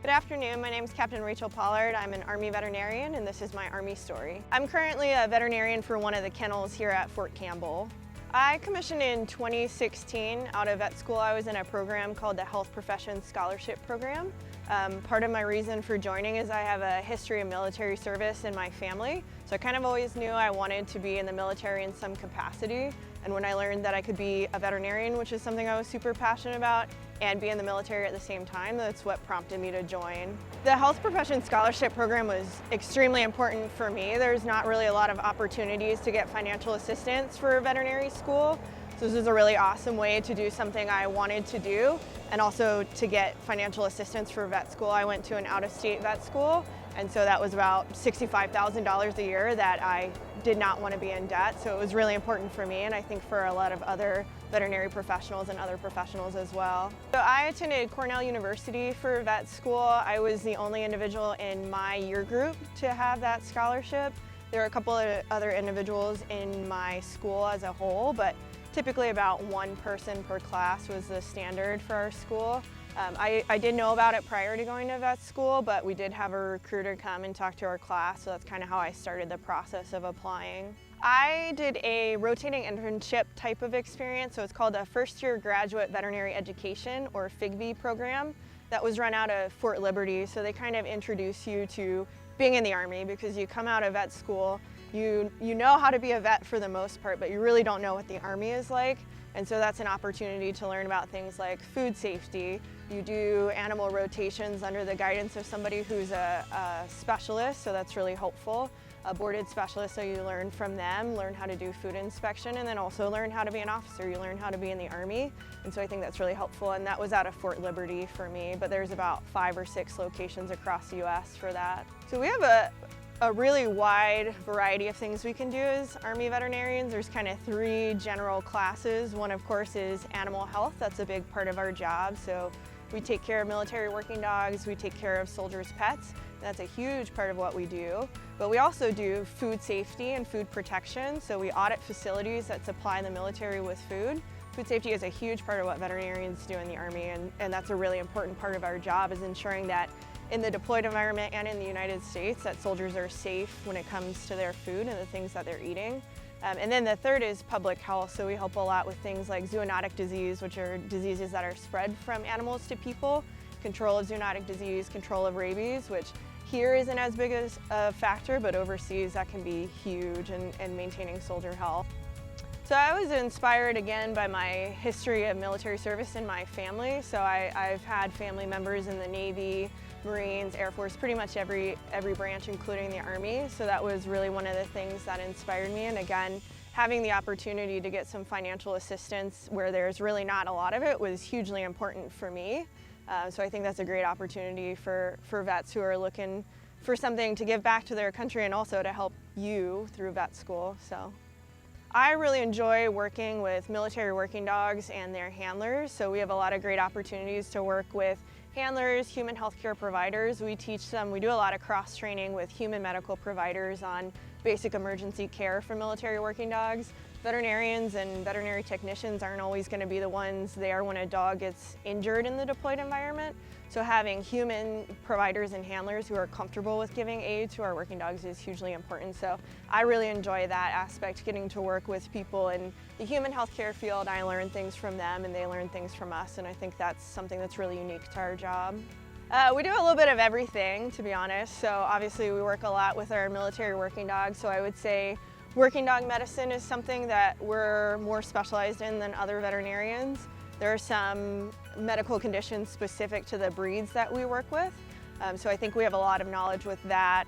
Good afternoon, my name is Captain Rachel Pollard. I'm an Army veterinarian and this is my Army story. I'm currently a veterinarian for one of the kennels here at Fort Campbell. I commissioned in 2016 out of vet school. I was in a program called the Health Professions Scholarship Program. Part of my reason for joining is I have a history of military service in my family. So I kind of always knew I wanted to be in the military in some capacity. And when I learned that I could be a veterinarian, which is something I was super passionate about, and be in the military at the same time, that's what prompted me to join. The Health Professions Scholarship Program was extremely important for me. There's not really a lot of opportunities to get financial assistance for veterinary school. So this is a really awesome way to do something I wanted to do and also to get financial assistance for vet school. I went to an out-of-state vet school, and so that was about $65,000 a year that I did not want to be in debt. So it was really important for me, and I think for a lot of other veterinary professionals and other professionals as well. So I attended Cornell University for vet school. I was the only individual in my year group to have that scholarship. There were a couple of other individuals in my school as a whole, but typically about one person per class was the standard for our school. I did know about it prior to going to vet school, but we did have a recruiter come and talk to our class, so that's kind of how I started the process of applying. I did a rotating internship type of experience, so it's called a First Year Graduate Veterinary Education, or FIGV program, that was run out of Fort Liberty. So they kind of introduce you to being in the Army, because you come out of vet school, you know how to be a vet for the most part, but you really don't know what the Army is like. And so that's an opportunity to learn about things like food safety. You do animal rotations under the guidance of somebody who's a specialist, so that's really helpful. A boarded specialist, so you learn from them, learn how to do food inspection, and then also learn how to be an officer. You learn how to be in the Army, and so I think that's really helpful, and that was out of Fort Liberty for me, but there's about 5 or 6 locations across the U.S. for that. So we have a really wide variety of things we can do as Army veterinarians. There's kind of 3 general classes. One, of course, is animal health. That's a big part of our job. So we take care of military working dogs, we take care of soldiers' pets. That's a huge part of what we do. But we also do food safety and food protection. So we audit facilities that supply the military with food. Food safety is a huge part of what veterinarians do in the Army, and that's a really important part of our job, is ensuring that in the deployed environment and in the United States, that soldiers are safe when it comes to their food and the things that they're eating. And then the third is public health. So we help a lot with things like zoonotic disease, which are diseases that are spread from animals to people, control of zoonotic disease, control of rabies, which here isn't as big as a factor, but overseas that can be huge in maintaining soldier health. So I was inspired again by my history of military service in my family. So I've had family members in the Navy, Marines, Air Force, pretty much every branch, including the Army. So that was really one of the things that inspired me. And again, having the opportunity to get some financial assistance where there's really not a lot of it was hugely important for me. So I think that's a great opportunity for vets who are looking for something to give back to their country and also to help you through vet school. So I really enjoy working with military working dogs and their handlers. So we have a lot of great opportunities to work with handlers, human healthcare providers. We teach them, we do a lot of cross-training with human medical providers on basic emergency care for military working dogs. Veterinarians and veterinary technicians aren't always going to be the ones there when a dog gets injured in the deployed environment. So having human providers and handlers who are comfortable with giving aid to our working dogs is hugely important. So I really enjoy that aspect, getting to work with people in the human healthcare field. I learn things from them and they learn things from us, and I think that's something that's really unique to our job. We do a little bit of everything, to be honest. So obviously we work a lot with our military working dogs, so I would say working dog medicine is something that we're more specialized in than other veterinarians. There are some medical conditions specific to the breeds that we work with. So I think we have a lot of knowledge with that.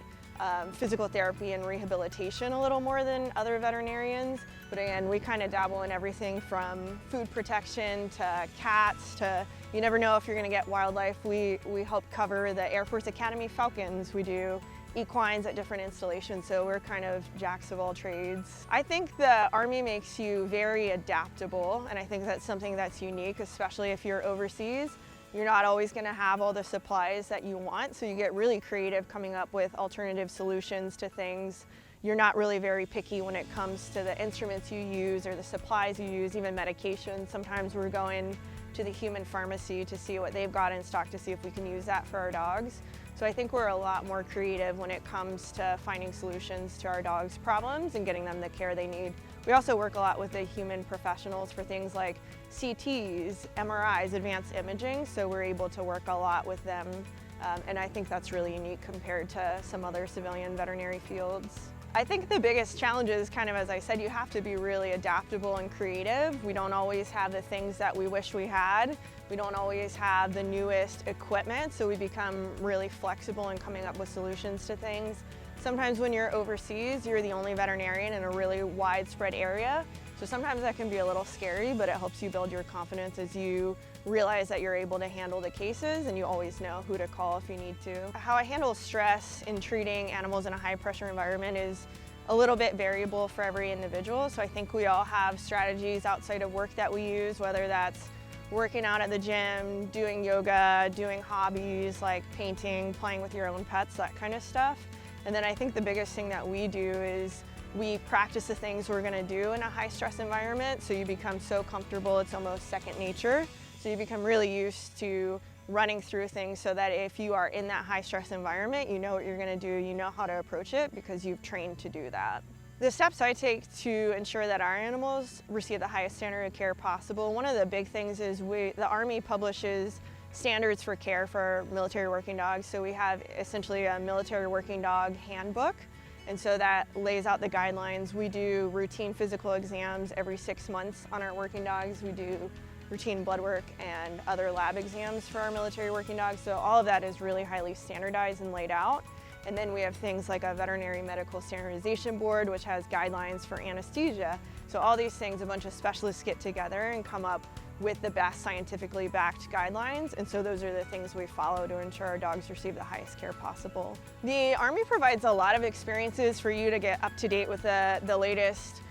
Physical therapy and rehabilitation a little more than other veterinarians. But again, we kind of dabble in everything from food protection to cats to, you never know if you're going to get wildlife. We help cover the Air Force Academy falcons. We do equines at different installations, so we're kind of jacks of all trades. I think the Army makes you very adaptable, and I think that's something that's unique, especially if you're overseas. You're not always going to have all the supplies that you want, so you get really creative coming up with alternative solutions to things. You're not really very picky when it comes to the instruments you use or the supplies you use, even medication. Sometimes we're going to the human pharmacy to see what they've got in stock to see if we can use that for our dogs. So I think we're a lot more creative when it comes to finding solutions to our dogs' problems and getting them the care they need. We also work a lot with the human professionals for things like CTs, MRIs, advanced imaging, so we're able to work a lot with them. And I think that's really unique compared to some other civilian veterinary fields. I think the biggest challenge is kind of, as I said, you have to be really adaptable and creative. We don't always have the things that we wish we had. We don't always have the newest equipment, so we become really flexible in coming up with solutions to things. Sometimes when you're overseas, you're the only veterinarian in a really widespread area. So sometimes that can be a little scary, but it helps you build your confidence as you realize that you're able to handle the cases and you always know who to call if you need to. How I handle stress in treating animals in a high pressure environment is a little bit variable for every individual. So I think we all have strategies outside of work that we use, whether that's working out at the gym, doing yoga, doing hobbies like painting, playing with your own pets, that kind of stuff. And then I think the biggest thing that we do is we practice the things we're gonna do in a high stress environment, so you become so comfortable it's almost second nature. So you become really used to running through things so that if you are in that high stress environment, you know what you're gonna do, you know how to approach it because you've trained to do that. The steps I take to ensure that our animals receive the highest standard of care possible, one of the big things is the Army publishes standards for care for military working dogs. So we have essentially a military working dog handbook. And so that lays out the guidelines. We do routine physical exams every 6 months on our working dogs. We do routine blood work and other lab exams for our military working dogs. So all of that is really highly standardized and laid out. And then we have things like a veterinary medical standardization board, which has guidelines for anesthesia. So all these things, a bunch of specialists get together and come up with the best scientifically backed guidelines, and so those are the things we follow to ensure our dogs receive the highest care possible. The Army provides a lot of experiences for you to get up to date with the latest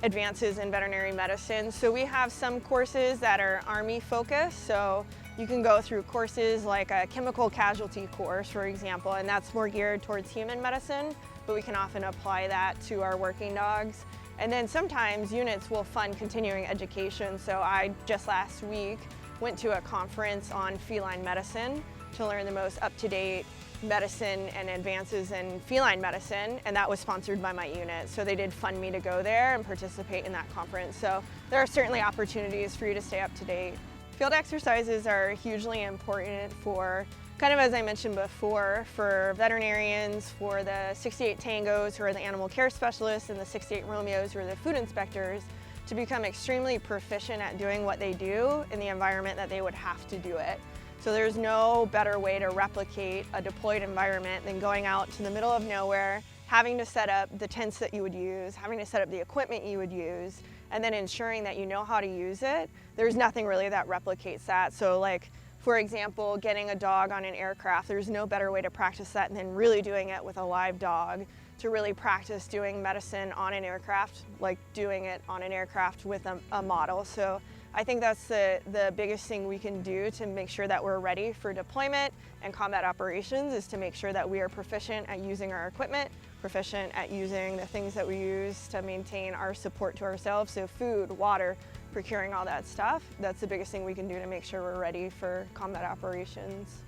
advances in veterinary medicine. So we have some courses that are Army focused, so you can go through courses like a chemical casualty course, for example, and that's more geared towards human medicine, but we can often apply that to our working dogs. And then sometimes units will fund continuing education. So I just last week went to a conference on feline medicine to learn the most up-to-date medicine and advances in feline medicine, and that was sponsored by my unit. So they did fund me to go there and participate in that conference. So there are certainly opportunities for you to stay up to date. Field exercises are hugely important for, kind of as I mentioned before, for veterinarians, for the 68 tangos who are the animal care specialists and the 68 Romeos who are the food inspectors, to become extremely proficient at doing what they do in the environment that they would have to do it. So there's no better way to replicate a deployed environment than going out to the middle of nowhere, having to set up the tents that you would use, having to set up the equipment you would use, and then ensuring that you know how to use it. There's nothing really that replicates that. So like, for example, getting a dog on an aircraft, there's no better way to practice that than really doing it with a live dog, to really practice doing medicine on an aircraft, like doing it on an aircraft with a model. So I think that's the biggest thing we can do to make sure that we're ready for deployment and combat operations, is to make sure that we are proficient at using our equipment, proficient at using the things that we use to maintain our support to ourselves, so food, water, procuring all that stuff. That's the biggest thing we can do to make sure we're ready for combat operations.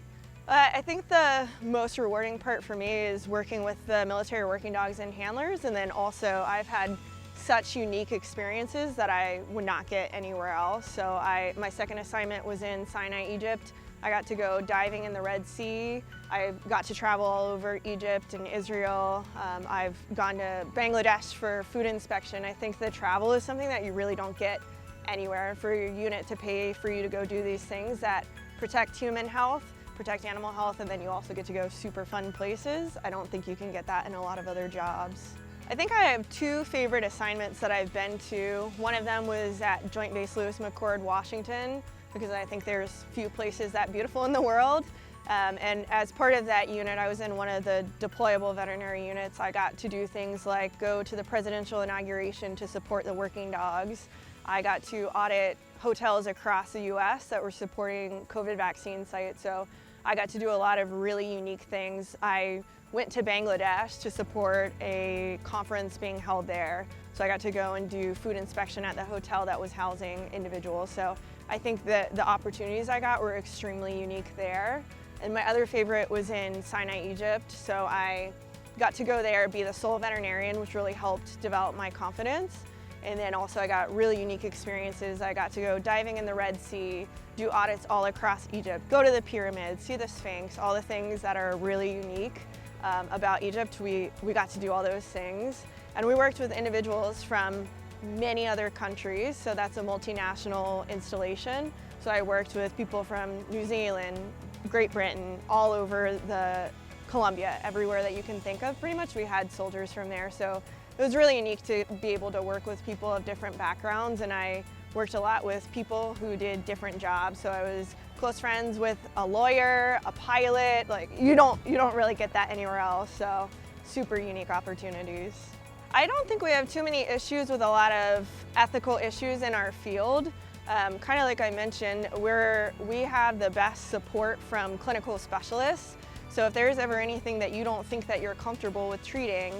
I think the most rewarding part for me is working with the military working dogs and handlers, and then also I've had such unique experiences that I would not get anywhere else. So my second assignment was in Sinai, Egypt. I got to go diving in the Red Sea. I got to travel all over Egypt and Israel. I've gone to Bangladesh for food inspection. I think the travel is something that you really don't get anywhere. For your unit to pay for you to go do these things that protect human health, protect animal health, and then you also get to go super fun places. I don't think you can get that in a lot of other jobs. I think I have two favorite assignments that I've been to. One of them was at Joint Base Lewis McChord, Washington, because I think there's few places that beautiful in the world. And as part of that unit, I was in one of the deployable veterinary units. I got to do things like go to the presidential inauguration to support the working dogs. I got to audit hotels across the US that were supporting COVID vaccine sites. So I got to do a lot of really unique things. I went to Bangladesh to support a conference being held there. So I got to go and do food inspection at the hotel that was housing individuals. So I think that the opportunities I got were extremely unique there. And my other favorite was in Sinai, Egypt. So I got to go there, be the sole veterinarian, which really helped develop my confidence. And then also I got really unique experiences. I got to go diving in the Red Sea, do audits all across Egypt, go to the pyramids, see the Sphinx, all the things that are really unique about Egypt. We got to do all those things. And we worked with individuals from many other countries, so that's a multinational installation. So I worked with people from New Zealand, Great Britain, all over the Colombia, everywhere that you can think of. Pretty much we had soldiers from there. So it was really unique to be able to work with people of different backgrounds, and I worked a lot with people who did different jobs. So I was close friends with a lawyer, a pilot. Like you don't really get that anywhere else. So super unique opportunities. I don't think we have too many issues with a lot of ethical issues in our field. Kind of like I mentioned, we have the best support from clinical specialists. So if there's ever anything that you don't think that you're comfortable with treating,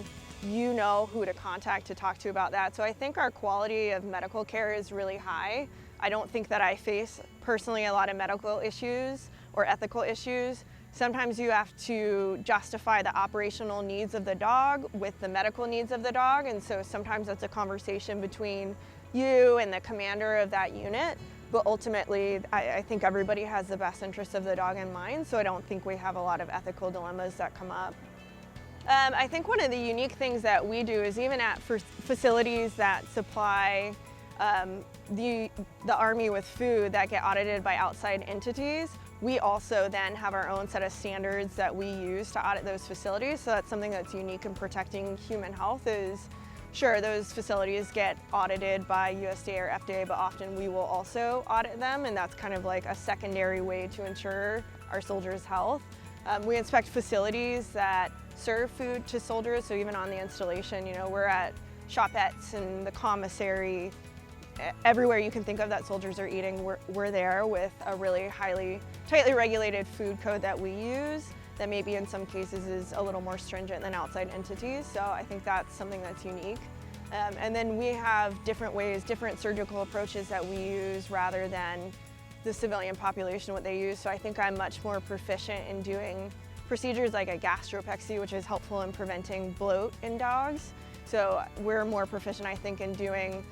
you know who to contact to talk to about that. So I think our quality of medical care is really high. I don't think that I face personally a lot of medical issues or ethical issues. Sometimes you have to justify the operational needs of the dog with the medical needs of the dog, and so sometimes that's a conversation between you and the commander of that unit. But ultimately, I think everybody has the best interest of the dog in mind, so I don't think we have a lot of ethical dilemmas that come up. I think one of the unique things that we do is even at facilities that supply the Army with food that get audited by outside entities, we also then have our own set of standards that we use to audit those facilities. So that's something that's unique in protecting human health is, sure, those facilities get audited by USDA or FDA, but often we will also audit them, and that's kind of like a secondary way to ensure our soldiers' health. We inspect facilities that serve food to soldiers, so even on the installation, we're at shopettes and the commissary, everywhere you can think of that soldiers are eating, we're there with a really tightly regulated food code that we use that maybe in some cases is a little more stringent than outside entities. So I think that's something that's unique. And then we have different surgical approaches that we use rather than the civilian population, what they use. So I think I'm much more proficient in doing procedures like a gastropexy, which is helpful in preventing bloat in dogs. So we're more proficient, I think, in doing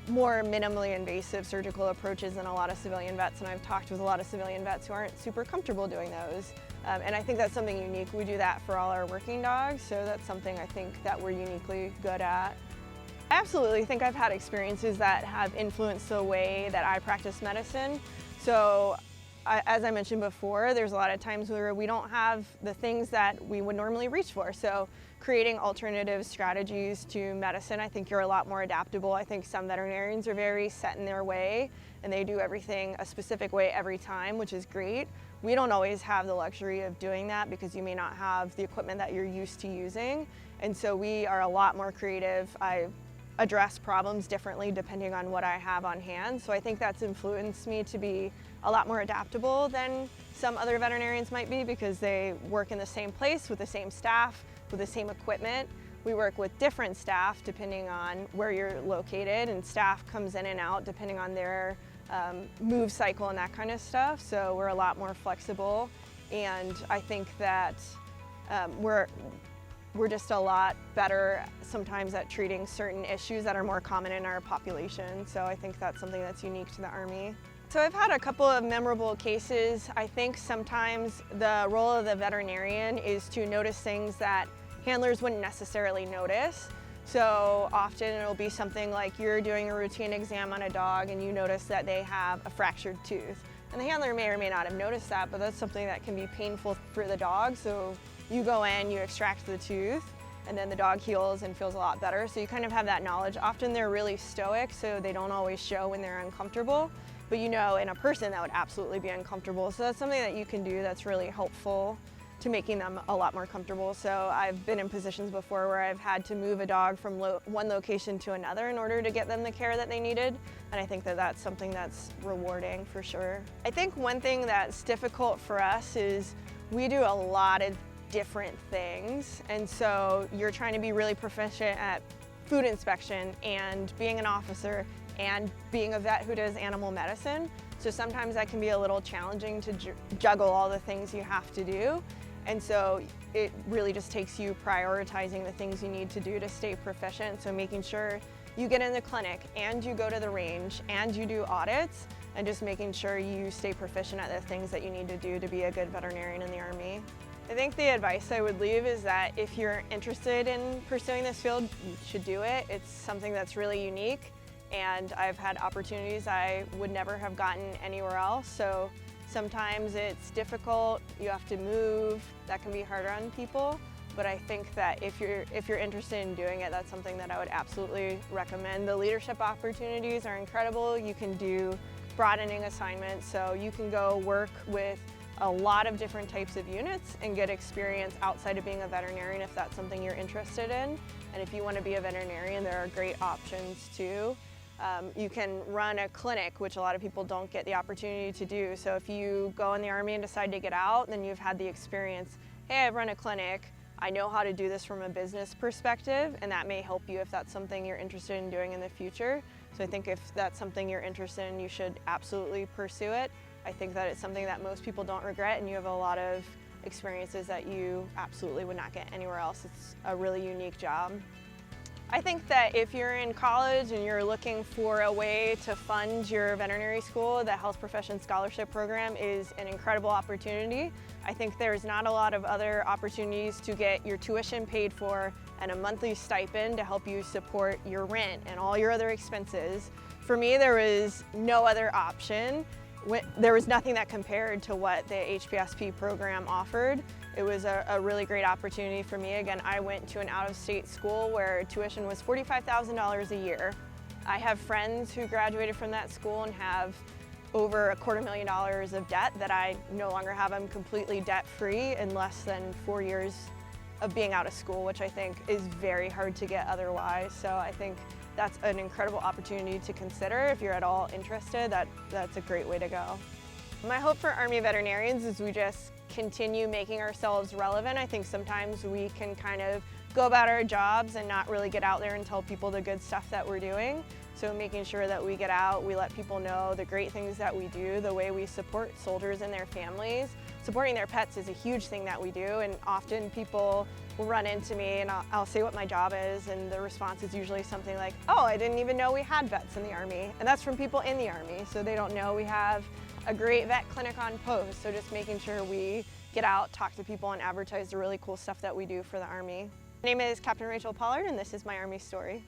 more minimally invasive surgical approaches than a lot of civilian vets, and I've talked with a lot of civilian vets who aren't super comfortable doing those. And I think that's something unique. We do that for all our working dogs, so that's something I think that we're uniquely good at. I absolutely think I've had experiences that have influenced the way that I practice medicine. So as I mentioned before, there's a lot of times where we don't have the things that we would normally reach for. So creating alternative strategies to medicine, I think you're a lot more adaptable. I think some veterinarians are very set in their way and they do everything a specific way every time, which is great. We don't always have the luxury of doing that because you may not have the equipment that you're used to using. And so we are a lot more creative. I address problems differently depending on what I have on hand. So I think that's influenced me to be a lot more adaptable than some other veterinarians might be because they work in the same place with the same staff, with the same equipment. We work with different staff depending on where you're located, and staff comes in and out depending on their move cycle and that kind of stuff. So we're a lot more flexible, and I think that we're just a lot better sometimes at treating certain issues that are more common in our population. So I think that's something that's unique to the Army. So I've had a couple of memorable cases. I think sometimes the role of the veterinarian is to notice things that handlers wouldn't necessarily notice. So often it'll be something like you're doing a routine exam on a dog and you notice that they have a fractured tooth. And the handler may or may not have noticed that, but that's something that can be painful for the dog. So you go in, you extract the tooth, and then the dog heals and feels a lot better. So you kind of have that knowledge. Often they're really stoic, so they don't always show when they're uncomfortable. But in a person that would absolutely be uncomfortable. So that's something that you can do that's really helpful to making them a lot more comfortable. So I've been in positions before where I've had to move a dog from one location to another in order to get them the care that they needed. And I think that that's something that's rewarding for sure. I think one thing that's difficult for us is we do a lot of different things. And so you're trying to be really proficient at food inspection and being an officer and being a vet who does animal medicine. So sometimes that can be a little challenging to juggle all the things you have to do. And so it really just takes you prioritizing the things you need to do to stay proficient. So making sure you get in the clinic and you go to the range and you do audits, and just making sure you stay proficient at the things that you need to do to be a good veterinarian in the Army. I think the advice I would leave is that if you're interested in pursuing this field, you should do it. It's something that's really unique, and I've had opportunities I would never have gotten anywhere else. So sometimes it's difficult, you have to move, that can be harder on people. But I think that if you're interested in doing it, that's something that I would absolutely recommend. The leadership opportunities are incredible. You can do broadening assignments, so you can go work with a lot of different types of units and get experience outside of being a veterinarian if that's something you're interested in. And if you want to be a veterinarian, there are great options too. You can run a clinic, which a lot of people don't get the opportunity to do. So if you go in the Army and decide to get out, then you've had the experience, hey, I've run a clinic, I know how to do this from a business perspective, and that may help you if that's something you're interested in doing in the future. So I think if that's something you're interested in, you should absolutely pursue it. I think that it's something that most people don't regret, and you have a lot of experiences that you absolutely would not get anywhere else. It's a really unique job. I think that if you're in college and you're looking for a way to fund your veterinary school, the Health Profession Scholarship Program is an incredible opportunity. I think there's not a lot of other opportunities to get your tuition paid for and a monthly stipend to help you support your rent and all your other expenses. For me, there was no other option. There was nothing that compared to what the HPSP program offered. It was a really great opportunity for me. Again, I went to an out-of-state school where tuition was $45,000 a year. I have friends who graduated from that school and have over $250,000 of debt that I no longer have. I'm completely debt-free in less than 4 years of being out of school, which I think is very hard to get otherwise. So I think that's an incredible opportunity to consider. If you're at all interested, that's a great way to go. My hope for Army veterinarians is we just continue making ourselves relevant. I think sometimes we can kind of go about our jobs and not really get out there and tell people the good stuff that we're doing. So making sure that we get out, we let people know the great things that we do, the way we support soldiers and their families. Supporting their pets is a huge thing that we do, and often people will run into me and I'll say what my job is, and the response is usually something like, oh, I didn't even know we had vets in the Army. And that's from people in the Army, so they don't know we have a great vet clinic on post. So just making sure we get out, talk to people, and advertise the really cool stuff that we do for the Army. My name is Captain Rachel Pollard, and this is my Army story.